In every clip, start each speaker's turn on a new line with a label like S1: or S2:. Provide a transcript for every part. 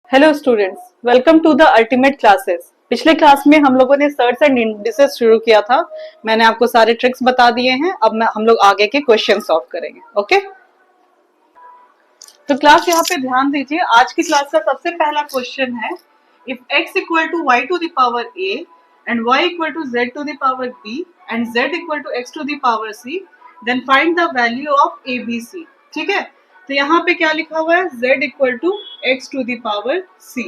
S1: Hello students, welcome to the ultimate classes. पिछले class में हम लोगों ने सर्च एंड इंडिसेस शुरू किया था। मैंने आपको सारे ट्रिक्स बता दिए हैं। अब हम लोग आगे के क्वेश्चन सॉल्व करेंगे। ओके, तो क्लास यहाँ पे ध्यान दीजिए। आज की क्लास का सबसे पहला क्वेश्चन है, if x equal to Y to the power a and y equal to z to the power b and z equal to x to the power c, then find the value of a b c। ठीक है, तो यहाँ पे क्या लिखा हुआ है, z equal to x to the power c।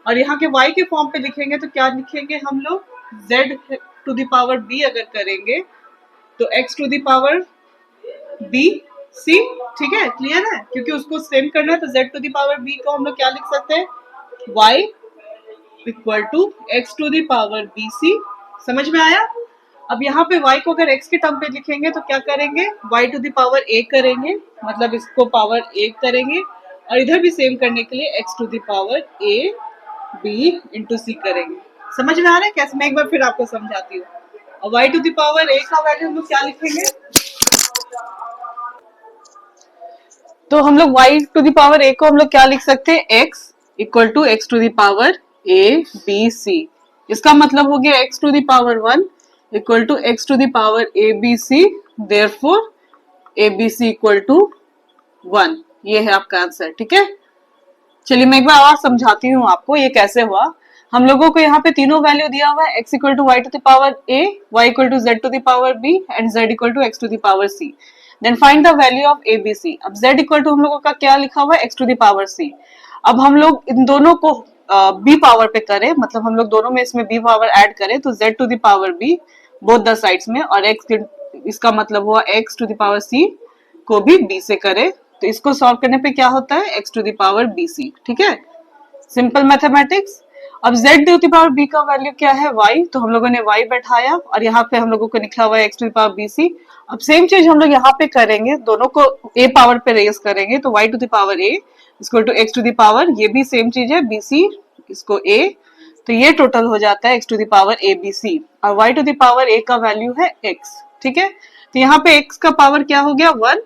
S1: और यहाँ के y के फॉर्म पे लिखेंगे तो क्या लिखेंगे हम लोग, z to the power b अगर करेंगे तो x to the power b c। ठीक है, क्लियर है, क्योंकि उसको सेम करना है तो z to the power b को हम लोग क्या लिख सकते हैं, y equal to x to the power b c। समझ में आया। अब यहाँ पे y को अगर x के टर्म पे लिखेंगे तो क्या करेंगे, y to the power a करेंगे, मतलब इसको पावर a करेंगे, और इधर भी सेम करने के लिए x to the power a b into C करेंगे। समझ में आ रहा है कैसे, मैं एक बार फिर आपको समझाती हूँ। और y to the power a का वैल्यू हम लोग क्या लिखेंगे, तो हम लोग y to the power a को हम लोग क्या लिख सकते हैं, x equal to X to the power a b c। इसका मतलब हो गया x to the power 1 equal to X to the power a b c, therefore a b c equal to 1। ये है आपका आंसर। ठीक है, चलिए मैं एक बार और समझाती हूँ आपको ये कैसे हुआ। हम लोगों को यहाँ पे तीनों वैल्यू दिया हुआ है, x equal to Y to the power a, y equal to z to the power b and z equal to x to the power c। Then find the value of a b c। अब z equal to हम लोगों का क्या लिखा हुआ है, x to the power c। अब हम लोग इन दोनों को b पावर पे करें, मतलब हम लोग दोनों में इसमें b पावर ऐड करें तो z to the power b both the sides में, और x इसका मतलब हुआ x to the power c को भी b से करें तो इसको सॉल्व करने पे क्या होता है, x to the power bc। ठीक है, सिंपल मैथमेटिक्स। अब z to the power b का वैल्यू क्या है, y, तो हम लोगों ने y बैठाया और यहाँ पे हम लोगों को लिखा हुआ है x to the power bc। अब सेम चीज हम लोग यहाँ पे करेंगे, दोनों को a पावर पे रेज करेंगे तो y to the power a equal to x to the power, ये भी सेम चीज है, bc इसको a, तो ये टोटल हो जाता है x to the power abc, और y to the power a का वैल्यू है x। ठीक है, तो यहाँ पे x का पावर क्या हो गया 1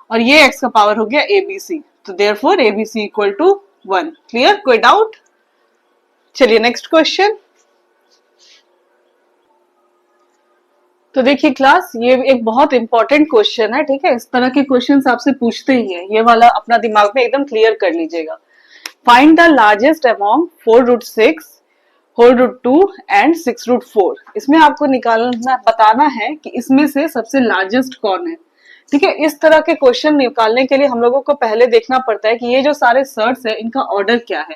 S1: और ये x का पावर हो गया abc, तो therefore abc equal to 1। Clear, कोई डाउट। चलिए नेक्स्ट क्वेश्चन। तो देखिए क्लास, ये एक बहुत इंपॉर्टेंट क्वेश्चन है। ठीक है, इस तरह के क्वेश्चंस आपसे पूछते ही हैं, ये वाला अपना दिमाग में एकदम क्लियर कर लीजिएगा। Find the largest among 4√6 whole root 2 and 6√4। इसमें आपको निकालना बताना है कि इसमें से सबसे लार्जेस्ट कौन है। ठीक है, इस तरह के क्वेश्चन निकालने के लिए हम लोगों को पहले देखना पड़ता है कि ये जो सारे सर्ट्स है इनका ऑर्डर क्या है।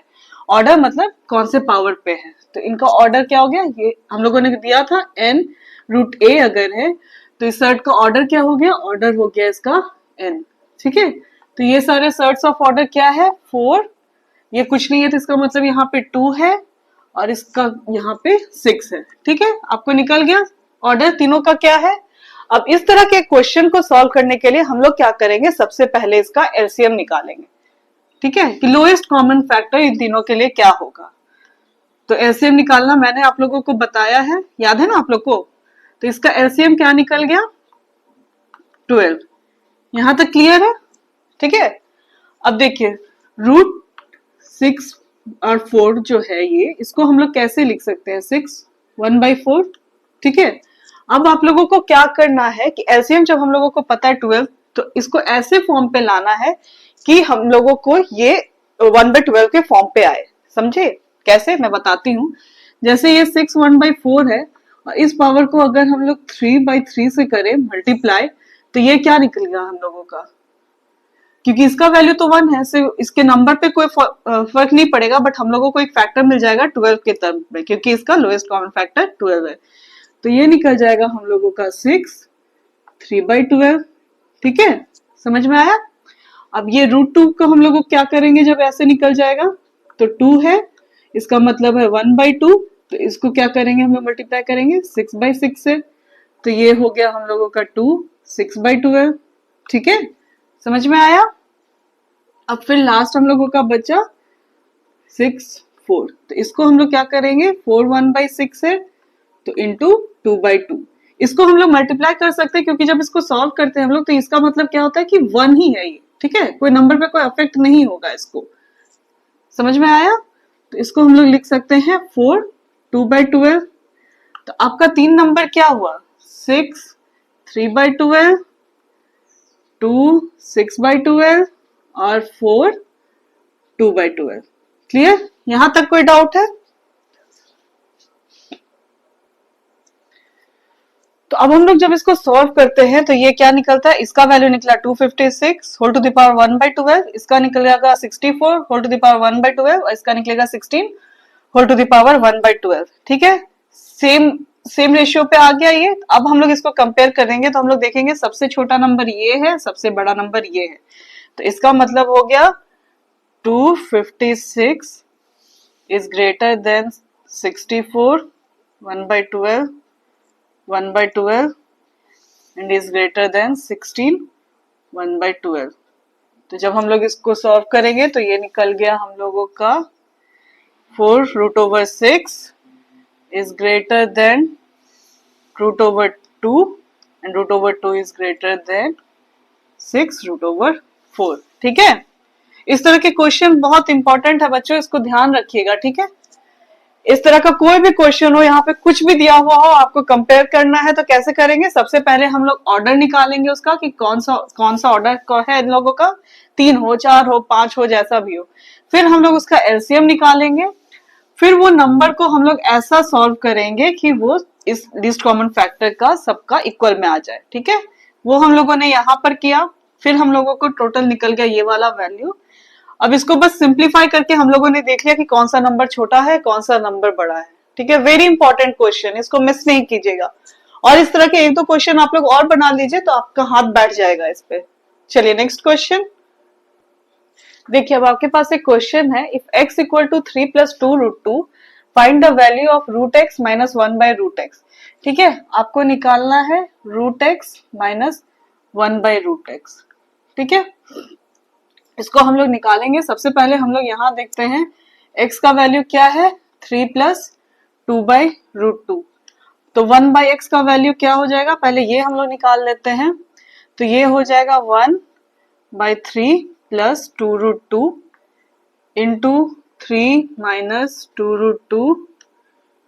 S1: ऑर्डर मतलब कौन से पावर पे है, तो इनका ऑर्डर क्या हो गया, ये हम लोगों ने दिया था n√a अगर है तो इस सर्ट का ऑर्डर क्या हो गया, ऑर्डर हो गया इसका n। ठीक है, तो ये सारे सर्ट्स ऑफ ऑर्डर क्या है, 4, ये कुछ नहीं है तो इसका मतलब यहाँ पे 2 है और इसका यहाँ पे 6 है। ठीक है, आपको निकल गया ऑर्डर तीनों का क्या है। अब इस तरह के क्वेश्चन को सॉल्व करने के लिए हम लोग क्या करेंगे, सबसे पहले इसका एलसीएम निकालेंगे। ठीक है, कि लोएस्ट कॉमन फैक्टर इन तीनों के लिए क्या होगा। तो एलसीएम निकालना मैंने आप लोगों को बताया है, याद है ना आप लोग को। तो इसका एलसीएम क्या निकल गया, 12। यहां तक क्लियर है। ठीक है, अब देखिए √6 और 4 जो है ये, इसको हम लोग कैसे लिख सकते हैं, 6 1/4। ठीक है, अब आप लोगों को क्या करना है कि एलसीएम जब हम लोगों को पता है 12, तो इसको ऐसे फॉर्म पे लाना है कि हम लोगों को ये 1/12 के फॉर्म पे आए। समझे कैसे, मैं बताती हूँ। जैसे ये 6 1/4 है और इस पावर को अगर हम लोग 3/3 से करें मल्टीप्लाई, तो ये क्या निकलेगा हम लोगों का, क्योंकि इसका वैल्यू तो 1 है, so इसके नंबर पे कोई फर्क नहीं पड़ेगा, बट हम लोगों को एक फैक्टर मिल जाएगा 12 के टर्म में, क्योंकि इसका लोएस्ट कॉमन फैक्टर 12 है। तो ये निकल जाएगा हम लोगों का 6 3/12। ठीक है, समझ में आया। अब ये √2 को हम लोग क्या करेंगे, जब ऐसे निकल जाएगा तो 2 है, इसका मतलब है 1/2, तो इसको क्या करेंगे हम लोग, मल्टीप्लाई करेंगे 6/6 से, तो ये हो गया हम लोगों का 2 6/12। ठीक है, समझ में आया। अब फिर लास्ट हम लोगों का बचा 6 4, तो इसको हम लोग क्या करेंगे, 4 1/6 है तो इंटू 2/2। इसको हम लोग मल्टीप्लाई कर सकते हैं, क्योंकि जब इसको सॉल्व करते हैं हम लोग तो इसका मतलब क्या होता है कि 1 ही है ये। ठीक है, कोई नंबर पे कोई अफेक्ट नहीं होगा इसको। समझ में आया? तो इसको हम लोग लिख सकते हैं 4 2/12। तो आपका 3 नंबर क्या हुआ? 6 3/12, 2 6/12 और 4 2/12। क्लियर? यहां तक कोई डाउट है? तो अब हम लोग जब इसको सॉल्व करते हैं तो ये क्या निकलता है? इसका वैल्यू निकला 256 होल टू द पावर 1/12, इसका निकलेगा 64 होल टू द पावर 1/12 और इसका निकलेगा 16 होल टू द पावर 1/12। ठीक है, सेम सेम रेशियो पे आ गया ये। अब हम लोग इसको कंपेयर करेंगे तो हम लोग देखेंगे सबसे छोटा नंबर ये है, सबसे बड़ा नंबर ये है। तो इसका मतलब हो गया 256 is greater than 64 1/12 1/12 and is greater than 16 1/12। तो जब हम लोग इसको सॉल्व करेंगे तो ये निकल गया हम लोगों का 4√6 is greater than √2 and √2 is greater than 6√4। ठीक है, इस तरह के क्वेश्चन बहुत इंपॉर्टेंट है बच्चों, इसको ध्यान रखिएगा। ठीक है, इस तरह का कोई भी क्वेश्चन हो, यहाँ पे कुछ भी दिया हुआ हो, आपको कंपेयर करना है तो कैसे करेंगे? सबसे पहले हम लोग ऑर्डर निकालेंगे उसका कि कौन सा ऑर्डर है इन लोगों का, 3 हो 4 हो 5 हो जैसा भी हो। फिर हम लोग उसका एलसीएम निकालेंगे, फिर वो नंबर को हम लोग ऐसा सॉल्व करेंगे कि वो इस लीस्ट कॉमन फैक्टर का सबका इक्वल में आ जाए। ठीक है, वो हम लोगों ने यहाँ पर किया, फिर हम लोगों को टोटल निकल गया ये वाला वैल्यू। अब इसको बस सिंप्लीफाई करके हम लोगों ने देख लिया कि कौन सा नंबर छोटा है कौन सा नंबर बड़ा है। ठीक है, वेरी इंपॉर्टेंट क्वेश्चन, इसको मिस नहीं कीजिएगा। और इस तरह के एक दो क्वेश्चन आप लोग और बना लीजिए तो आपका हाथ बैठ जाएगा इस पे। चलिए नेक्स्ट क्वेश्चन देखिए। अब आपके पास एक क्वेश्चन है, if x equal to 3 + 2√2 find the value of √x - 1/√x। ठीक है, आपको निकालना है √x - 1/√x। ठीक है, इसको हम लोग निकालेंगे। सबसे पहले हम लोग यहाँ देखते हैं x का वैल्यू क्या है, 3 + 2/√2। तो 1/x का वैल्यू क्या हो जाएगा, पहले ये हम लोग निकाल लेते हैं। तो ये हो जाएगा 1/3 + 2√2 इंटू 3 - 2√2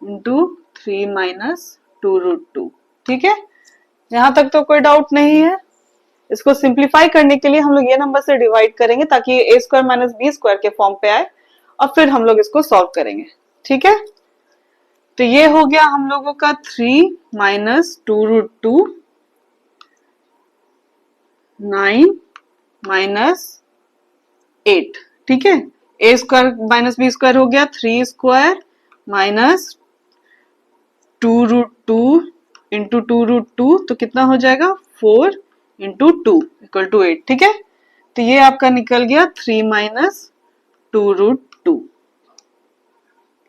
S1: इंटू 3 - 2√2। ठीक है, यहाँ तक तो कोई डाउट नहीं है। इसको सिंप्लीफाई करने के लिए हम लोग ये नंबर से डिवाइड करेंगे ताकि ये a² - b² के फॉर्म पे आए और फिर हम लोग इसको सॉल्व करेंगे। ठीक है, तो ये हो गया हम लोगों का 3 - 2√2 9 - 8। ठीक है, a² - b² हो गया 3² - 2√2 इंटू 2√2, तो कितना हो जाएगा 4 इंटू 2 इक्वल टू 8। ठीक है, तो ये आपका निकल गया 3 - 2√2।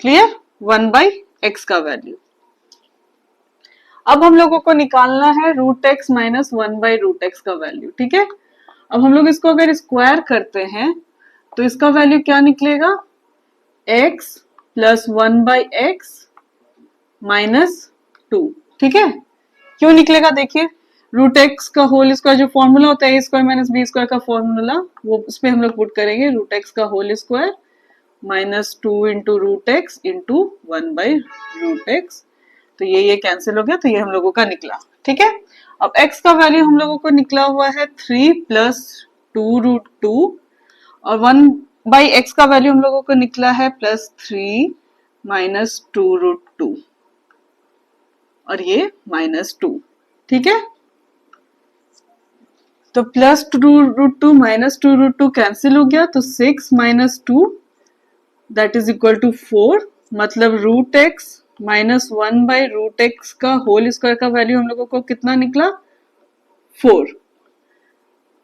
S1: क्लियर, 1/x का वैल्यू। अब हम लोगों को निकालना है √x - 1/√x का वैल्यू। ठीक है, अब हम लोग इसको अगर स्क्वायर करते हैं तो इसका वैल्यू क्या निकलेगा, x + 1/x - 2। ठीक है, क्यों निकलेगा देखिए, √x का होल स्क्वायर जो फॉर्मूला होता है a² - b² का फॉर्मूला, वो उसमें हम लोग पुट करेंगे √x का whole square -2 into √x into 1/√x। तो ये कैंसिल हो गया, तो ये हम लोगों का निकला। ठीक है, अब x का वैल्यू हम लोगों को निकला हुआ है 3 + 2√2 और 1/x का वैल्यू हम लोगों को निकला है +3 - 2√2 और ये -2। ठीक है, तो +2√2 - 2√2 कैंसिल हो गया, तो 6 - 2 दैट इज इक्वल टू 4। मतलब √x - 1/√x का होल स्क्वायर का वैल्यू हम लोगों को कितना निकला, 4।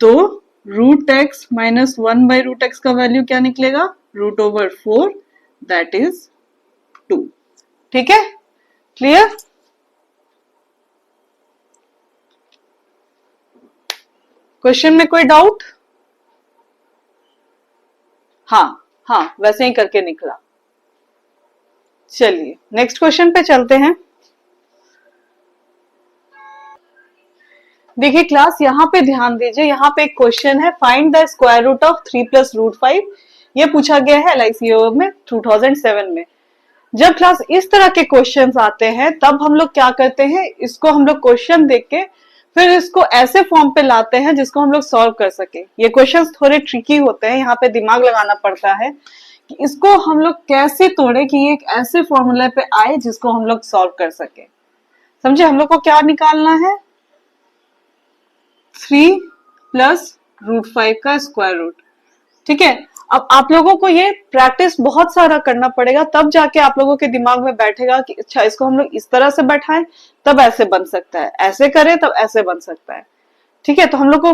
S1: तो √x - 1/√x का वैल्यू क्या निकलेगा, √4 दैट इज 2। ठीक है, क्लियर। क्वेश्चन में कोई डाउट? हाँ, वैसे ही करके निकला। चलिए नेक्स्ट क्वेश्चन पे चलते हैं। देखिए क्लास, यहाँ पे ध्यान दीजिए, यहाँ पे एक क्वेश्चन है, find the square root of 3 + √5 ये पूछा गया है LICO में 2007 में। जब क्लास इस तरह के क्वेश्चंस आते हैं तब हम लोग क्या करते हैं, इसको हम लोग क्वेश्चन देख के फिर इसको ऐसे फॉर्म पे लाते हैं जिसको हम लोग सॉल्व कर सके। ये क्वेश्चंस थोड़े ट्रिकी होते हैं, यहाँ पे दिमाग लगाना पड़ता है कि इसको हम लोग कैसे तोड़े कि ये एक ऐसे फॉर्मूला पे आए जिसको हम लोग सॉल्व कर सके। समझे, हम लोग को क्या निकालना है, 3 प्लस √5 का स्क्वायर रूट। ठीक है, अब आप लोगों को ये प्रैक्टिस बहुत सारा करना पड़ेगा, तब जाके आप लोगों के दिमाग में बैठेगा कि अच्छा इसको हम लोग इस तरह से बैठाएं तब ऐसे बन सकता है, ऐसे करें तब ऐसे बन सकता है। ठीक है, तो हम लोग को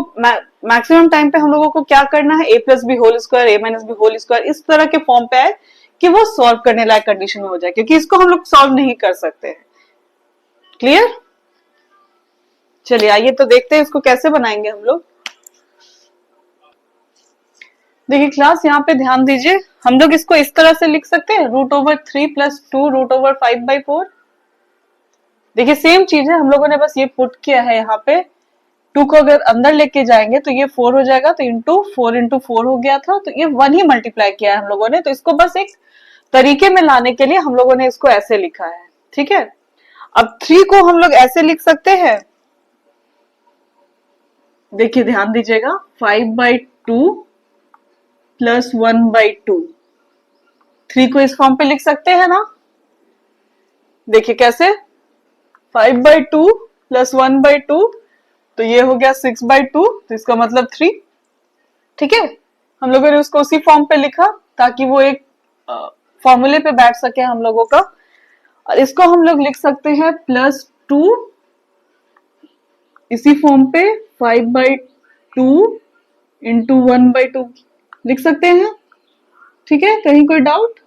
S1: मैक्सिमम टाइम पे हम लोगों को क्या करना है, a+b² a-b² इस तरह के फॉर्म पे आए कि वो सॉल्व करने लायक कंडीशन में हो जाए, क्योंकि इसको हम लोग सॉल्व नहीं कर सकते हैं। क्लियर? चलिए आइए तो देखते हैं इसको कैसे बनाएंगे हम लोग। देखिए क्लास, यहाँ पे ध्यान दीजिए, हम लोग इसको इस तरह से लिख सकते हैं √3 + 2 √5/4। देखिए सेम चीज है, हम लोगों ने बस ये पुट किया है यहाँ पे। 2 को अगर अंदर लेके जाएंगे तो ये 4 हो जाएगा, तो इंटू 4 हो गया था, तो ये 1 ही मल्टीप्लाई किया है हम लोगों ने। तो इसको बस एक तरीके में लाने के लिए हम लोगों ने इसको ऐसे लिखा है। ठीक है, अब 3 को हम लोग ऐसे लिख सकते हैं, देखिए ध्यान दीजिएगा, 5/2 + 1/2। 3 को इस फॉर्म पे लिख सकते हैं ना, देखिए कैसे, 5/2 + 1/2, तो ये हो गया 6/2, तो इसका मतलब 3। ठीक है, हम लोगों ने उसको उसी फॉर्म पे लिखा ताकि वो एक फॉर्मूले पे बैठ सके हम लोगों का। और इसको हम लोग लिख सकते हैं +2 इसी फॉर्म पे 5/2 × 1/2 लिख सकते हैं। ठीक है, कहीं कोई डाउट?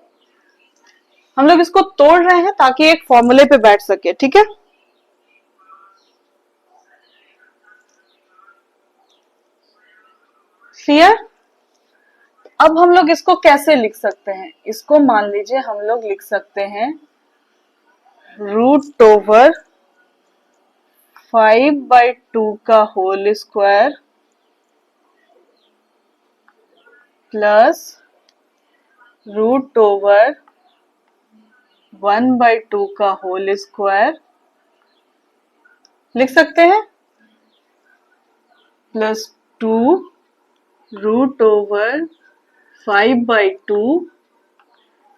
S1: हम लोग इसको तोड़ रहे हैं ताकि एक फॉर्मूले पे बैठ सके। ठीक है, क्लियर? अब हम लोग इसको कैसे लिख सकते हैं, इसको मान लीजिए हम लोग लिख सकते हैं √5/2 का होल स्क्वायर प्लस √1/2 का होल स्क्वायर लिख सकते हैं, +2 √5/2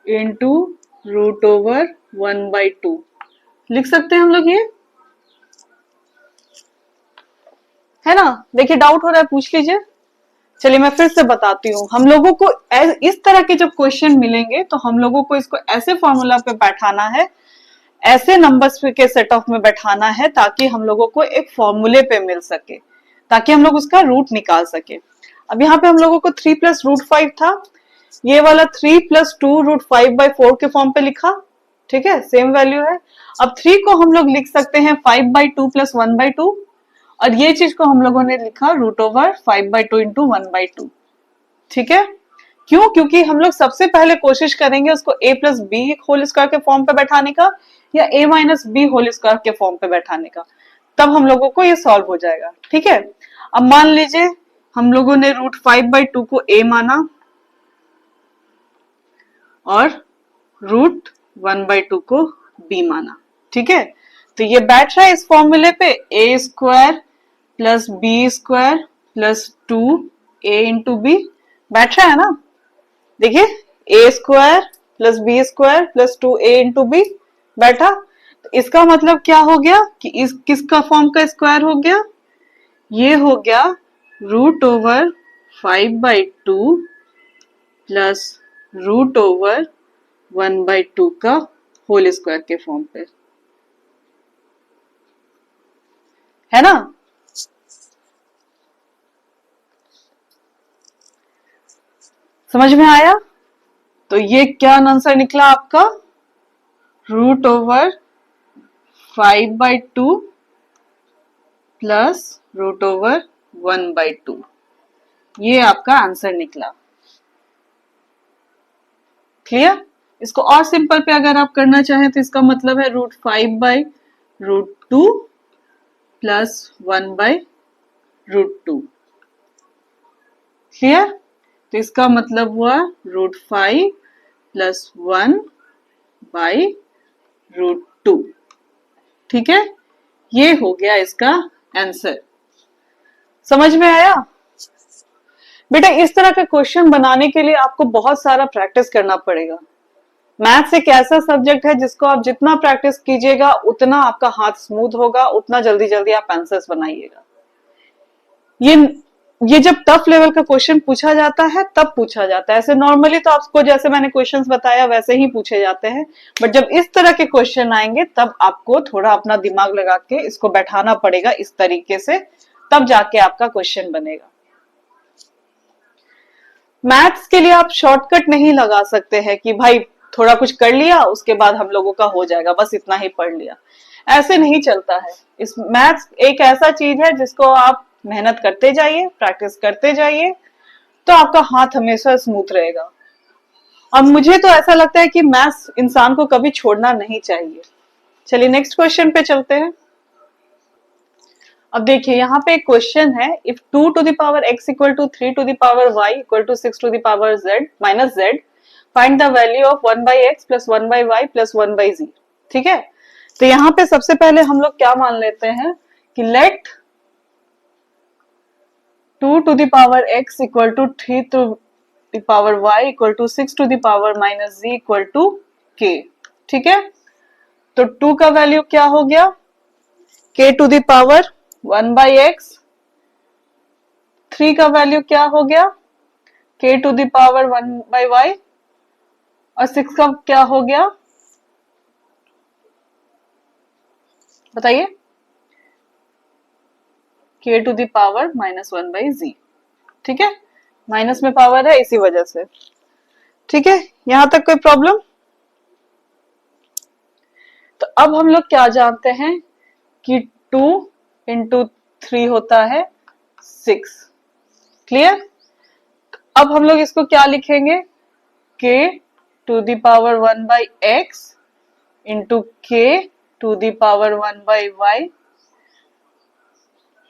S1: इंटू √1/2 लिख सकते हैं हम लोग, ये है ना। देखिए डाउट हो रहा है, पूछ लीजिए। चलिए मैं फिर से बताती हूँ, हम लोगों को इस तरह के जब क्वेश्चन मिलेंगे तो हम लोगों को इसको ऐसे फॉर्मूला पे बैठाना है, ऐसे नंबर्स के सेट ऑफ में बैठाना है ताकि हम लोगों को एक फॉर्मूले पे मिल सके, ताकि हम लोग उसका रूट निकाल सके। अब यहाँ पे हम लोगों को 3 + √5 था, ये वाला 3 + 2 √5/4 के फॉर्म पे लिखा। ठीक है, सेम वैल्यू है। अब 3 को हम लोग लिख सकते हैं 5/2 + 1/2, और ये चीज को हम लोगों ने लिखा √5/2 × 1/2। ठीक है, क्यों? क्योंकि हम लोग सबसे पहले कोशिश करेंगे उसको a+b² के फॉर्म पे बैठाने का या a-b² के फॉर्म पे बैठाने का, तब हम लोगों को ये सॉल्व हो जाएगा। ठीक है, अब मान लीजिए हम लोगों ने √5/2 को a माना और √1/2 को b माना। ठीक है, तो ये बैठ रहा है इस फॉर्मूले पे, a² + b² + 2a × b बैठ रहा है ना। देखिए a² + b² + 2a × b बैठा, तो इसका मतलब क्या हो गया कि इस किसका फॉर्म का स्क्वायर हो गया, ये हो गया √5/2 + √1/2 का होल स्क्वायर के फॉर्म पे, है ना। समझ में आया? तो ये क्या आंसर निकला आपका, √5/2 + √1/2, ये आपका आंसर निकला। क्लियर? इसको और सिंपल पे अगर आप करना चाहें तो इसका मतलब है √5/√2 + 1/√2। क्लियर? तो इसका मतलब हुआ √5 प्लस 1 बाई √2। ठीक है, ये हो गया इसका आंसर। समझ में आया बेटा? इस तरह का क्वेश्चन बनाने के लिए आपको बहुत सारा प्रैक्टिस करना पड़ेगा। मैथ्स एक ऐसा सब्जेक्ट है जिसको आप जितना प्रैक्टिस कीजिएगा उतना आपका हाथ स्मूथ होगा, उतना जल्दी जल्दी आप आंसर्स बनाइएगा। ये जब टफ लेवल का क्वेश्चन पूछा जाता है तब पूछा जाता है। ऐसे नॉर्मली तो आपको जैसे मैंने क्वेश्चंस बताया वैसे ही पूछे जाते हैं, बट जब इस तरह के क्वेश्चन आएंगे तब आपको थोड़ा अपना दिमाग लगा के इसको बैठाना पड़ेगा इस तरीके से, तब जाके आपका क्वेश्चन बनेगा। मैथ्स के लिए आप शॉर्टकट नहीं लगा सकते हैं कि भाई थोड़ा कुछ कर लिया उसके बाद हम लोगों का हो जाएगा, बस इतना ही पढ़ लिया। ऐसे नहीं चलता है। इस मैथ्स एक ऐसा चीज है जिसको आप मेहनत करते जाइए, प्रैक्टिस करते जाइए, तो आपका हाथ हमेशा स्मूथ रहेगा। अब मुझे तो ऐसा लगता है कि मैथ्स इंसान को कभी छोड़ना नहीं चाहिए। चलिए नेक्स्ट क्वेश्चन पे चलते हैं। अब देखिए यहाँ पे एक क्वेश्चन है, if 2 to the power x equal to 3 to the power y equal to 6 to the power z minus z, find the value of 1 by x plus 1 by y plus 1 by z। ठीक है, तो यहाँ पे सबसे पहले हम लोग क्या मान लेते हैं कि late 2 to the power x equal to 3 to the power y equal to 6 to the power minus z equal to k। ठीक है, तो 2 का वैल्यू क्या हो गया, k to the power 1 by x, 3 का वैल्यू क्या हो गया, k to the power 1 by y, और 6 का क्या हो गया बताइए, k to the power -1 by z। ठीक है, माइनस में पावर है इसी वजह से। ठीक है, यहां तक कोई प्रॉब्लम? तो अब हम लोग क्या जानते हैं कि 2 into 3 होता है 6। क्लियर? अब हम लोग इसको क्या लिखेंगे, k to the power 1 by x into k to the power 1 by y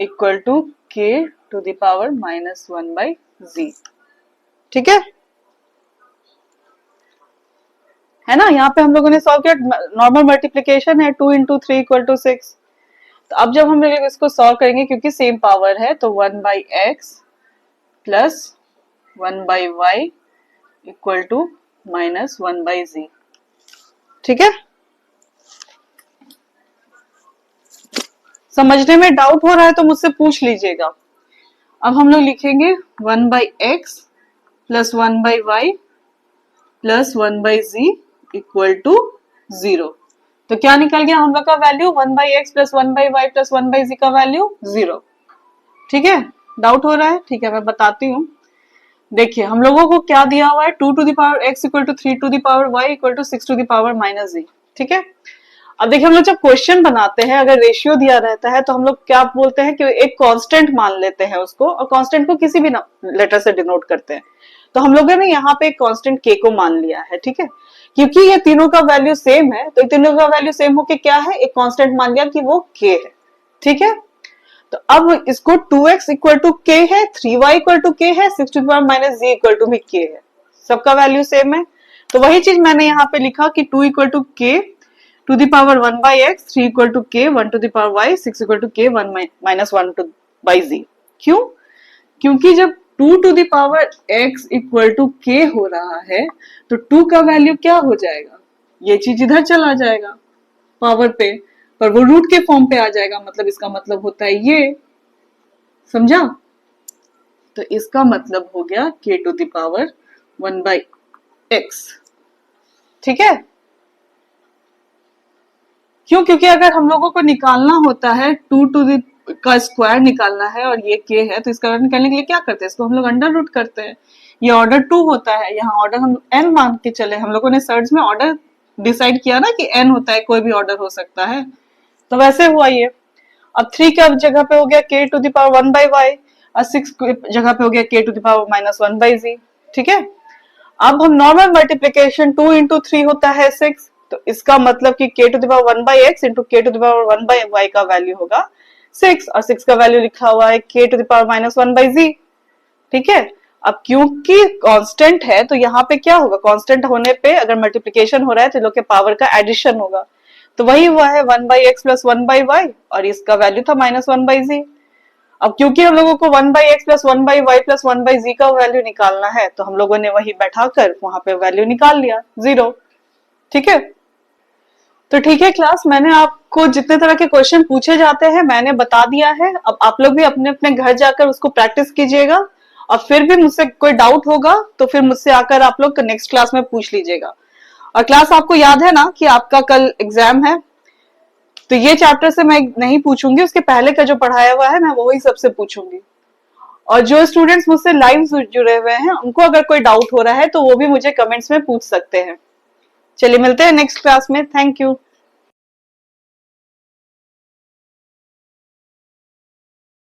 S1: equal to k to the power -1 by z। ठीक है ना? यहाँ पे हम लोगों ने सॉल्व किया, नॉर्मल मल्टीप्लीकेशन है, 2 into 3 equal to 6। तो अब जब हम लोग इसको सॉल्व करेंगे क्योंकि सेम पावर है, तो 1 by x plus 1 by y equal to -1 by z। ठीक है, समझने में डाउट हो रहा है तो मुझसे पूछ लीजिएगा। अब हम लोग लिखेंगे 1 by x plus 1 by y plus 1 by z equal to 0। तो क्या निकल गया हम लोग का value, 1 by x plus 1 by y plus 1 by z का वैल्यू 0। ठीक है, डाउट हो रहा है? ठीक है, मैं बताती हूँ। देखिए हम लोगों को क्या दिया हुआ है, 2 to the power x equal to 3 to the power y equal to 6 to the power minus z। ठीक है, अब देखिए हम लोग जब क्वेश्चन बनाते हैं अगर रेशियो दिया रहता है तो हम लोग क्या बोलते हैं कि एक कांस्टेंट मान लेते हैं उसको, और कांस्टेंट को किसी भी लेटर से डिनोट करते हैं। तो हम लोगों ने यहाँ पे एक कांस्टेंट k को मान लिया है। ठीक है, क्योंकि ये तीनों का वैल्यू सेम है तो तीनों का वैल्यू सेम होके क्या है, एक कांस्टेंट मान लिया कि वो k है। ठीक है, तो अब इसको 2x इक्वल टू k है, 3y इक्वल टू k है, 6 to the power minus z equal to भी k है, सबका वैल्यू सेम है। तो वही चीज मैंने यहाँ पे लिखा कि 2 equal to k to the power 1 by x, 3 equal to k 1 to the power y, 6 equal to k 1 minus 1 to by z। क्यों? क्योंकि जब 2 to the power x equal to k हो रहा है तो 2 का वैल्यू क्या हो जाएगा, ये चीज इधर चला जाएगा पावर पे, पर वो रूट के फॉर्म पे आ जाएगा, मतलब इसका मतलब होता है ये, समझा? तो इसका मतलब हो गया k to the power 1 by x। ठीक है, क्यों? क्योंकि अगर हम लोगों को निकालना होता है 2 टू द का स्क्वायर निकालना है और ये k है, तो इसका निकालने के लिए क्या करते हैं, इसको हम लोग अंडर रूट करते हैं। ये ऑर्डर 2 होता है, यहाँ ऑर्डर हम n मान के चले। हम लोगों ने सर्च में ऑर्डर डिसाइड किया ना कि n होता है, कोई भी ऑर्डर हो सकता है, तो वैसे हुआ ये। अब 3 का जगह पे हो गया k to the power 1 by y, और 6 जगह पे हो गया k to the power -1 by z। ठीक है, अब हम नॉर्मल मल्टीप्लिकेशन 2 into 3 होता है 6, तो इसका मतलब कि k to the power 1 by x into k to the power 1 by y का वैल्यू होगा 6, और 6 का वैल्यू लिखा हुआ है k to the power -1 by z। ठीक है, अब क्योंकि कांस्टेंट है तो यहाँ पे क्या होगा, कांस्टेंट होने पे अगर मल्टीप्लिकेशन हो रहा है तो लोग के पावर का एडिशन होगा, तो वही हुआ है 1/x प्लस 1/y, और इसका वैल्यू था -1/z। अब क्योंकि हम लोगों को 1/x plus 1/y plus 1/z का वैल्यू निकालना है, तो हम लोगों ने वही बैठाकर वहां पे वैल्यू निकाल लिया 0। ठीक है, तो ठीक है क्लास, मैंने आपको जितने तरह के क्वेश्चन पूछे जाते हैं मैंने बता दिया है। अब आप लोग भी अपने अपने घर जाकर उसको प्रैक्टिस कीजिएगा, और फिर भी मुझसे कोई डाउट होगा तो फिर मुझसे आकर आप लोग नेक्स्ट क्लास में पूछ लीजिएगा। और क्लास आपको याद है ना कि आपका कल एग्जाम है, तो ये चैप्टर से मैं नहीं पूछूंगी, उसके पहले का जो पढ़ाया हुआ है मैं वही सबसे पूछूंगी। और जो स्टूडेंट्स मुझसे लाइव जुड़े हुए हैं उनको अगर कोई डाउट हो रहा है तो वो भी मुझे कमेंट्स में पूछ सकते हैं। चलिए मिलते हैं नेक्स्ट क्लास में, थैंक यू।